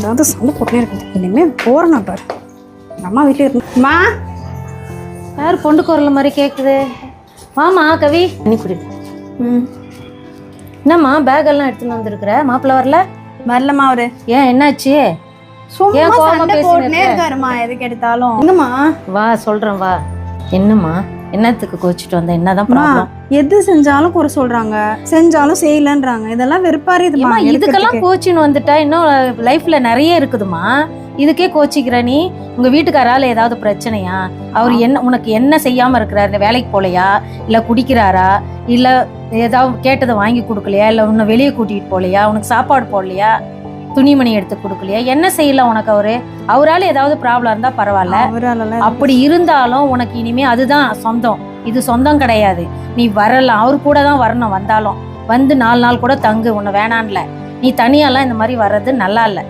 ஏதாவது சண்டை போட்டே இருக்குது. இனிமேல் போறேன்னா பாரு. எங்கள் அம்மா வீட்டில் இருக்குமா? யார் பொண்டு குரல் மாதிரி கேட்குது? வாமா கவி, நீ குடிடு. என்னம்மா பேக் எல்லாம் எடுத்துன்னு வந்திருக்கிற? மாப்பிள்ள வரல? வரலம்மா அவரு. ஏன் என்னாச்சு? சும்மா சண்டை போட்டுனே இருக்காருமா எதுக்கு எடுத்தாலும். எங்கம்மா? வா சொல்றேன் வா. என்னம்மா என்னத்துக்கு கோச்சிட்டு வந்த? என்னதான் ப்ராப்ளம்? எது செஞ்சாலும் குறை சொல்றாங்க, செஞ்சாலும் செய்யலன்றாங்க. இதெல்லாம் வெறுப்பாரிதுமா. இதுக்கெல்லாம் கோச்சின்னு வந்துட்டா இன்னும் லைஃப்ல நிறைய இருக்குதுமா. இதுக்கே கோச்சிக்கிற நீ? உங்க வீட்டுக்காரால ஏதாவது பிரச்சனையா? அவர் என்ன உனக்கு என்ன செய்யாம இருக்கிறாரு? வேலைக்கு போலையா, இல்ல குடிக்கிறாரா, இல்ல ஏதாவது கேட்டதை வாங்கி கொடுக்கலையா, இல்ல உன்னை வெளியே கூட்டிட்டு போலையா, உனக்கு சாப்பாடு போடலையா, துணிமணி எடுத்து கொடுக்கலையா? என்ன செய்யல உனக்கு? அவரால் ஏதாவது ப்ராப்ளம் இருந்தா பரவாயில்ல. அப்படி இருந்தாலும் உனக்கு இனிமே அதுதான் சொந்தம், இது சொந்தம் கிடையாது. நீ வரலாம், அவரு கூட தான் வரணும். வந்தாலும் வந்து 4 நாள் கூட தங்கு, உன்னை வேணான்ல. நீ தனியாலாம் இந்த மாதிரி வர்றது நல்லா இல்லை.